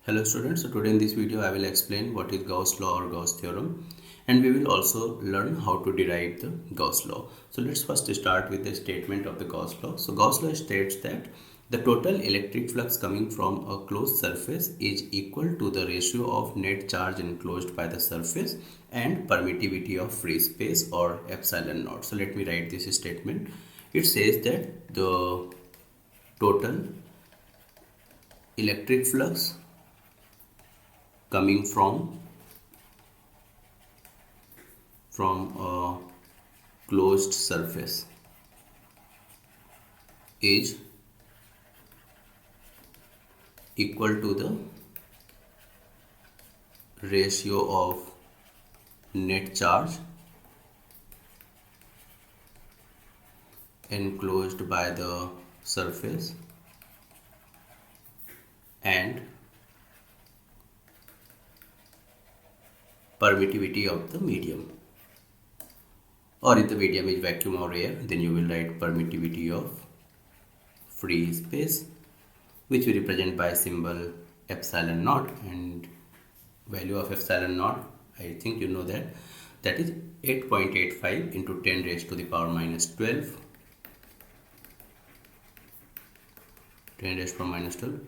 Hello students, so today in this video I will explain what is Gauss law or Gauss theorem, and we will also learn how to derive the Gauss law. So let's first start with the statement of the Gauss law. So Gauss law states that the total electric flux coming from a closed surface is equal to the ratio of net charge enclosed by the surface and permittivity of free space or epsilon naught. So let me write this statement. It says that the total electric flux coming from a closed surface is equal to the ratio of net charge enclosed by the surface and permittivity of the medium, or if the medium is vacuum or air, then you will write permittivity of free space, which we represent by symbol epsilon naught, and value of epsilon naught, I think you know that is 8.85 into 10 raised to the power minus 12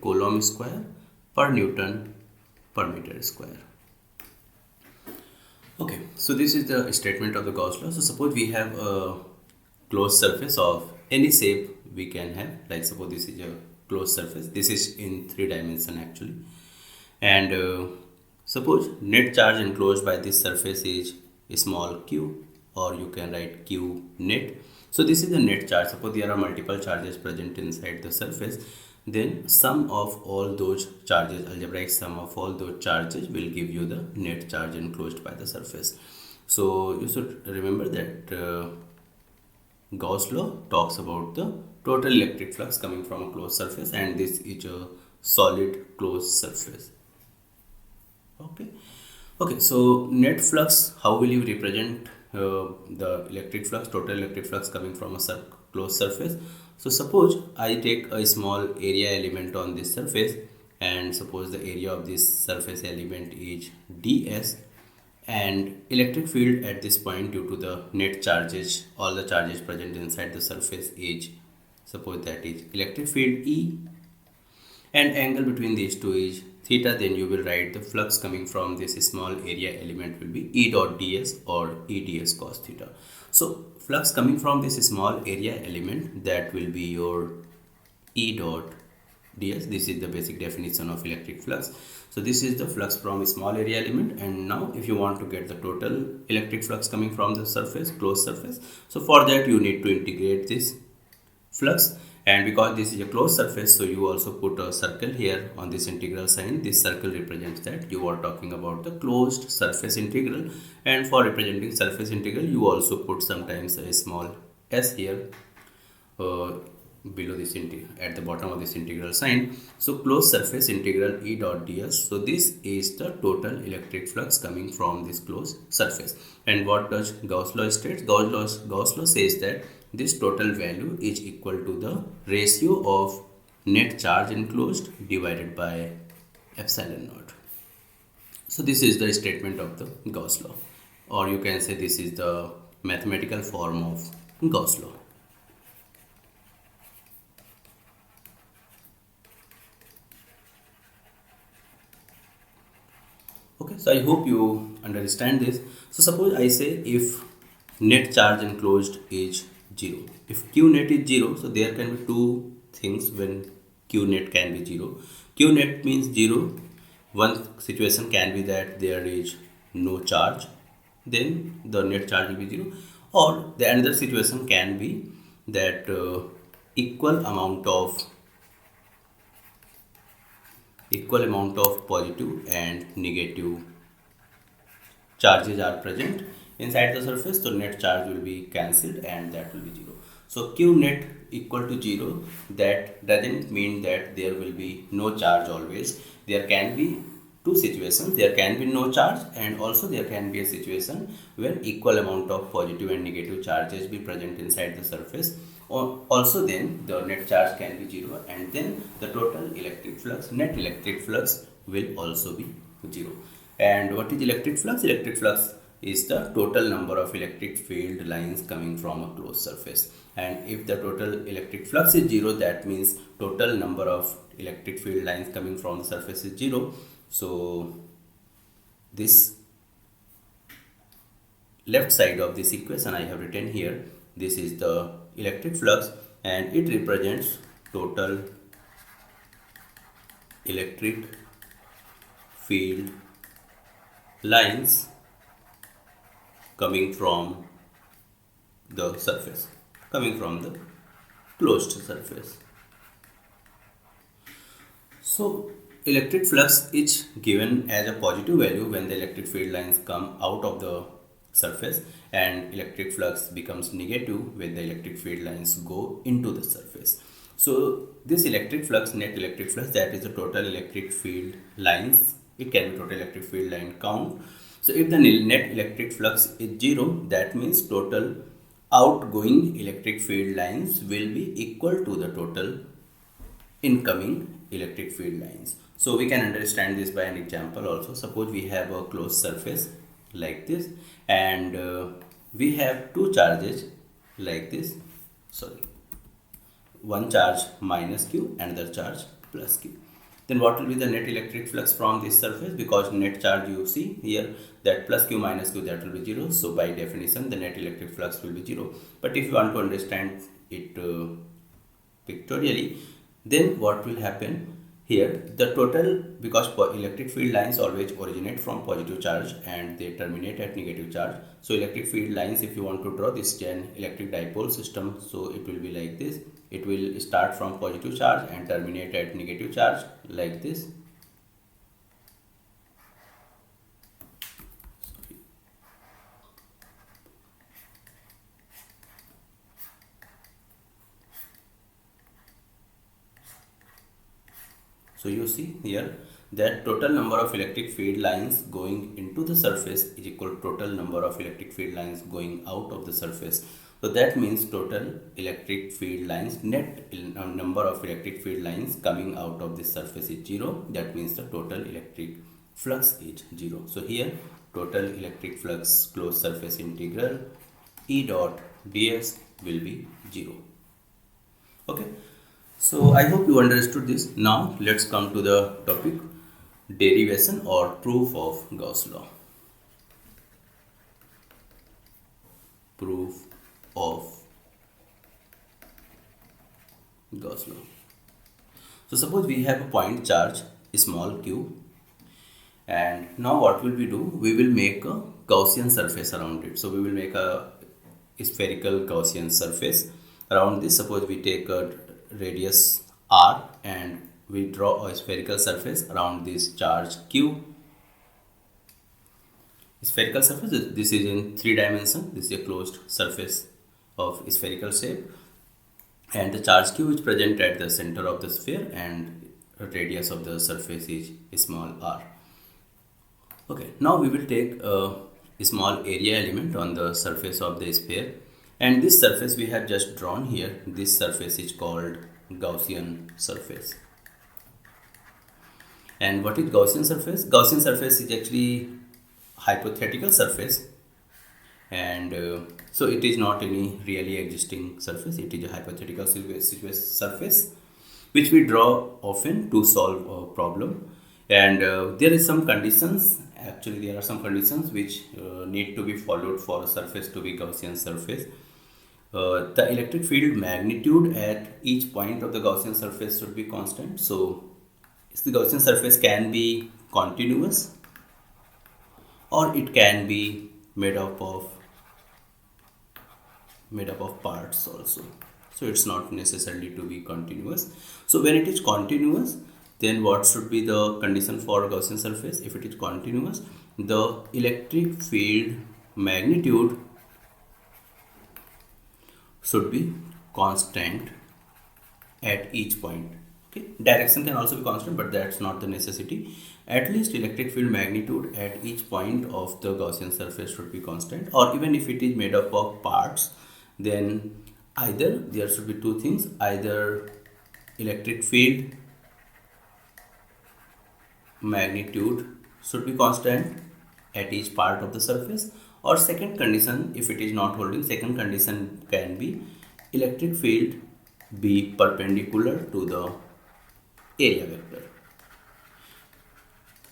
coulomb square per Newton per meter square. Okay, so this is the statement of the Gauss law. So suppose we have a closed surface of any shape we can have, like suppose this is a closed surface, this is in 3 dimensions actually, and suppose net charge enclosed by this surface is small q, or you can write q net. So this is the net charge. Suppose there are multiple charges present inside the surface, then sum of all those charges, algebraic sum of all those charges, will give you the net charge enclosed by the surface. So you should remember that Gauss law talks about the total electric flux coming from a closed surface, and this is a solid closed surface. Okay, so net flux, how will you represent the electric flux, total electric flux coming from a closed surface? So suppose I take a small area element on this surface, and suppose the area of this surface element is ds, and electric field at this point due to the net charges, all the charges present inside the surface is, suppose that is electric field E, and angle between these two is theta, then you will write the flux coming from this small area element will be E dot ds or E ds cos theta. So flux coming from this small area element, that will be your E dot ds. This is the basic definition of electric flux. So this is the flux from a small area element, and now if you want to get the total electric flux coming from the surface, closed surface, so for that you need to integrate this flux, and because this is a closed surface, so you also put a circle here on this integral sign. This circle represents that you are talking about the closed surface integral, and for representing surface integral you also put sometimes a small s here below this at the bottom of this integral sign. So closed surface integral E dot ds. So this is the total electric flux coming from this closed surface. And what does Gauss law states? Gauss law says that this total value is equal to the ratio of net charge enclosed divided by epsilon naught. So this is the statement of the Gauss law, or you can say this is the mathematical form of Gauss law. Okay, so I hope you understand this. So suppose I say if net charge enclosed is 0, if q net is 0, so there can be two things when q net can be 0. Q net means 0. One situation can be that there is no charge, then the net charge will be 0, or the another situation can be that equal amount of positive and negative charges are present inside the surface, so net charge will be cancelled and that will be 0. So q net equal to 0, that doesn't mean that there will be no charge always. There can be two situations, there can be no charge, and also there can be a situation when equal amount of positive and negative charges be present inside the surface. Also then the net charge can be 0, and then the total electric flux, net electric flux, will also be 0. And what is electric flux? Electric flux is the total number of electric field lines coming from a closed surface. And if the total electric flux is 0, that means total number of electric field lines coming from the surface is 0. So this left side of this equation I have written here, this is the electric flux, and it represents total electric field lines coming from the surface, coming from the closed surface. So electric flux is given as a positive value when the electric field lines come out of the surface, and electric flux becomes negative when the electric field lines go into the surface. So this electric flux, net electric flux, that is the total electric field lines. It can be total electric field line count. So if the net electric flux is 0, that means total outgoing electric field lines will be equal to the total incoming electric field lines. So we can understand this by an example also. Suppose we have a closed surface like this, and we have two charges like this, sorry, one charge minus q, another charge plus q. Then what will be the net electric flux from this surface? Because net charge, you see here that plus q minus q, that will be 0. So by definition the net electric flux will be 0. But if you want to understand it pictorially, then what will happen here, the total, because electric field lines always originate from positive charge and they terminate at negative charge. So electric field lines, if you want to draw this an electric dipole system, so it will be like this. It will start from positive charge and terminate at negative charge like this. So you see here that total number of electric field lines going into the surface is equal to total number of electric field lines going out of the surface. So that means total electric field lines, net number of electric field lines coming out of this surface is 0. That means the total electric flux is 0. So here total electric flux closed surface integral E dot ds will be 0. Okay. So I hope you understood this. Now let's come to the topic derivation or proof of Gauss law. Proof of Gauss law. So suppose we have a point charge small q, and now what will we do? We will make a Gaussian surface around it. So we will make a spherical Gaussian surface around this. Suppose we take a radius r and we draw a spherical surface around this charge q. Spherical surface, this is in 3 dimensions. This is a closed surface of spherical shape, and the charge q is present at the center of the sphere, and radius of the surface is small r. Okay, now we will take a small area element on the surface of the sphere, and this surface we have just drawn here, this surface is called Gaussian surface. And what is Gaussian surface? Gaussian surface is actually hypothetical surface, and so it is not any really existing surface. It is a hypothetical surface which we draw often to solve a problem, and there is some conditions. Actually there are some conditions which need to be followed for a surface to be Gaussian surface. The electric field magnitude at each point of the Gaussian surface should be constant. So the Gaussian surface can be continuous, or it can be made up of parts also. So it's not necessarily to be continuous. So when it is continuous, then what should be the condition for Gaussian surface? If it is continuous, the electric field magnitude should be constant at each point. Okay, direction can also be constant, but that's not the necessity. At least electric field magnitude at each point of the Gaussian surface should be constant, or even if it is made up of parts, then either there should be two things: either electric field magnitude should be constant at each part of the surface, or second condition, if it is not holding, second condition can be electric field be perpendicular to the area vector.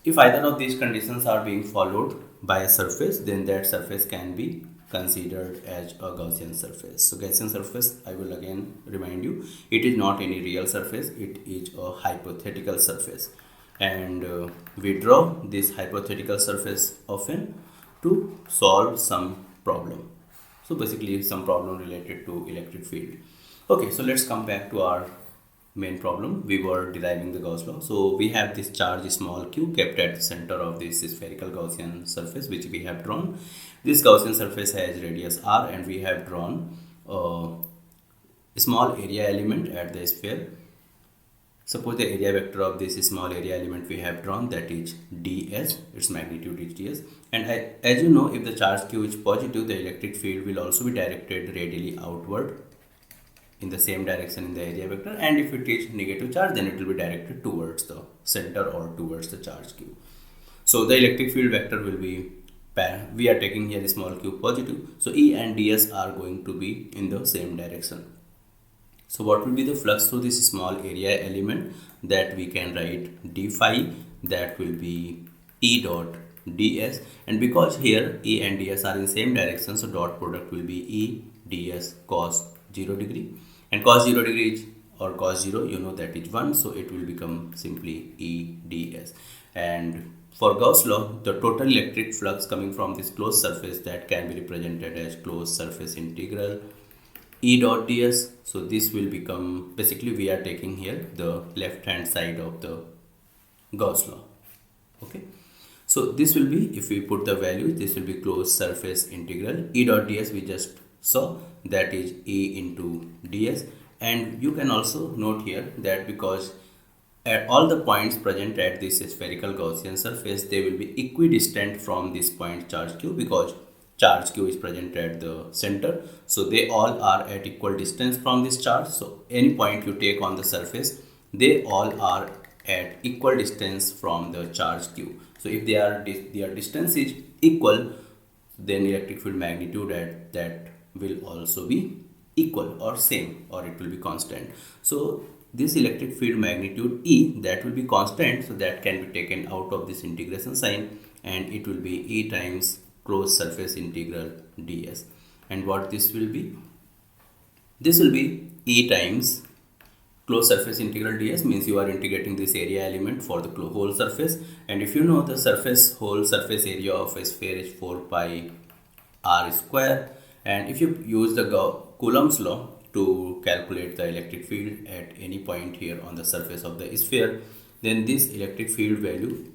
If either of these conditions are being followed by a surface, then that surface can be considered as a Gaussian surface. So Gaussian surface, I will again remind you, it is not any real surface, it is a hypothetical surface. And we draw this hypothetical surface often to solve some problem. So basically some problem related to electric field. Okay, so let's come back to our main problem. We were deriving the Gauss law. So we have this charge small q kept at the center of this spherical Gaussian surface which we have drawn. This Gaussian surface has radius r, and we have drawn a small area element at the sphere. Suppose the area vector of this small area element we have drawn, that is ds, its magnitude is ds, and as you know, if the charge q is positive, the electric field will also be directed radially outward in the same direction in the area vector, and if it is negative charge, then it will be directed towards the center or towards the charge q. So the electric field vector will be, we are taking here small q positive, so E and ds are going to be in the same direction. So what will be the flux through this small area element? That we can write d phi, that will be E dot ds, and because here E and ds are in same direction, so dot product will be E ds cos 0 degree, and cos 0 degree is, or cos 0, you know that is 1, so it will become simply E ds. And for Gauss law, the total electric flux coming from this closed surface, that can be represented as closed surface integral E dot ds. So this will become, basically we are taking here the left hand side of the Gauss law. Okay, so this will be, if we put the value, this will be closed surface integral E dot ds, we just saw, that is E into ds. And you can also note here that because at all the points present at this spherical Gaussian surface, they will be equidistant from this point charge q, because charge q is present at the center, so they all are at equal distance from this charge. So any point you take on the surface, they all are at equal distance from the charge q. So if their distance is equal, then electric field magnitude at that will also be equal or same, or it will be constant. So this electric field magnitude E, that will be constant, so that can be taken out of this integration sign, and it will be E times closed surface integral ds. And what this will be? This will be E times closed surface integral ds, means you are integrating this area element for the whole surface. And if you know the whole surface area of a sphere is 4 pi r square, and if you use the Coulomb's law to calculate the electric field at any point here on the surface of the sphere, then this electric field value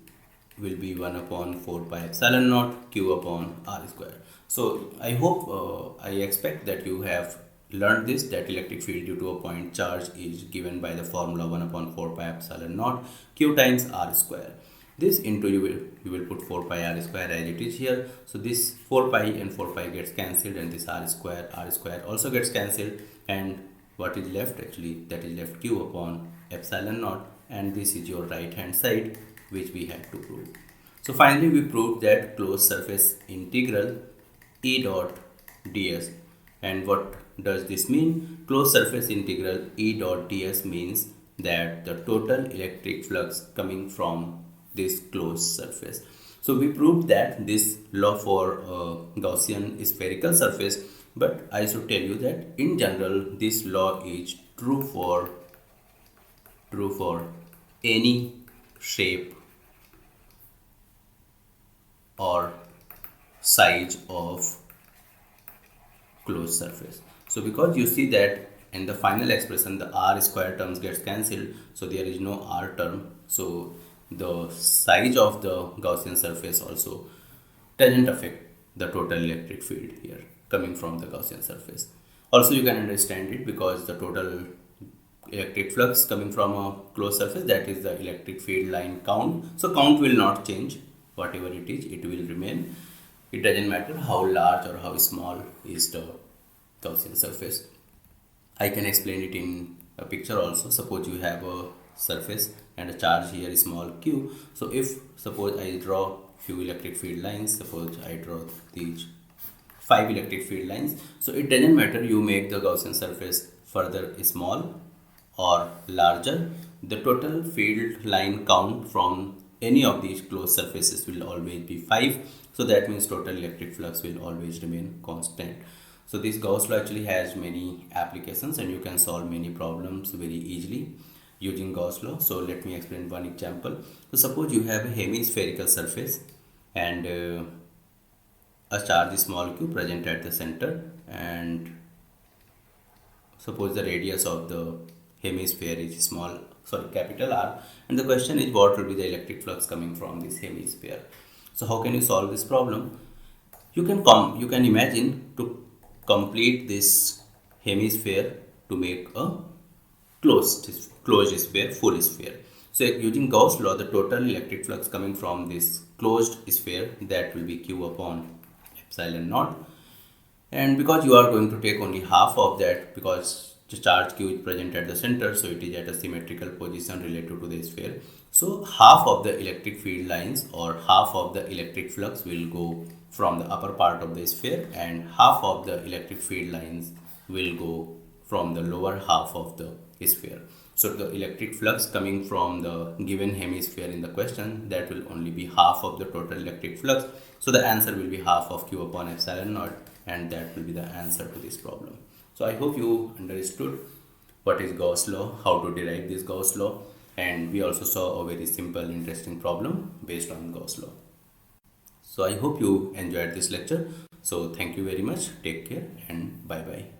will be 1 upon 4 pi epsilon naught q upon r square. So I hope, I expect that you have learned this, that electric field due to a point charge is given by the formula 1 upon 4 pi epsilon naught q times r square. This into, you will put 4 pi r square as it is here. So this 4 pi and 4 pi gets cancelled, and this r square also gets cancelled, and what is left, actually that is left q upon epsilon naught, and this is your right hand side, which we have to prove. So finally we proved that closed surface integral E dot ds. And what does this mean? Closed surface integral E dot ds means that the total electric flux coming from this closed surface. So we proved that this law for Gaussian spherical surface, but I should tell you that in general this law is true for any shape or size of closed surface. So because you see that in the final expression the r square terms gets cancelled, so there is no r term, so the size of the Gaussian surface also doesn't affect the total electric field here coming from the Gaussian surface. Also you can understand it because the total electric flux coming from a closed surface, that is the electric field line count. So count will not change, whatever it is, it will remain. It doesn't matter how large or how small is the Gaussian surface. I can explain it in a picture also. Suppose you have a surface and a charge here is small q. So if suppose I draw few electric field lines, suppose I draw these 5 electric field lines, so it doesn't matter you make the Gaussian surface further small or larger, the total field line count from any of these closed surfaces will always be 5. So that means total electric flux will always remain constant. So this Gauss law actually has many applications and you can solve many problems very easily using Gauss law. So let me explain one example. So suppose you have a hemispherical surface and a charge small q present at the center, and suppose the radius of the hemisphere is capital R, and the question is what will be the electric flux coming from this hemisphere. So how can you solve this problem? You can imagine to complete this hemisphere to make a closed sphere, full sphere. So using Gauss law, the total electric flux coming from this closed sphere, that will be q upon epsilon naught. And because you are going to take only half of that, because the charge q is present at the center, so it is at a symmetrical position related to the sphere, so half of the electric field lines or half of the electric flux will go from the upper part of the sphere, and half of the electric field lines will go from the lower half of the sphere. So the electric flux coming from the given hemisphere in the question, that will only be half of the total electric flux. So the answer will be half of q upon epsilon naught, and that will be the answer to this problem. So I hope you understood what is Gauss law, how to derive this Gauss law, and we also saw a very simple interesting problem based on Gauss law. So I hope you enjoyed this lecture. So thank you very much. Take care and bye bye.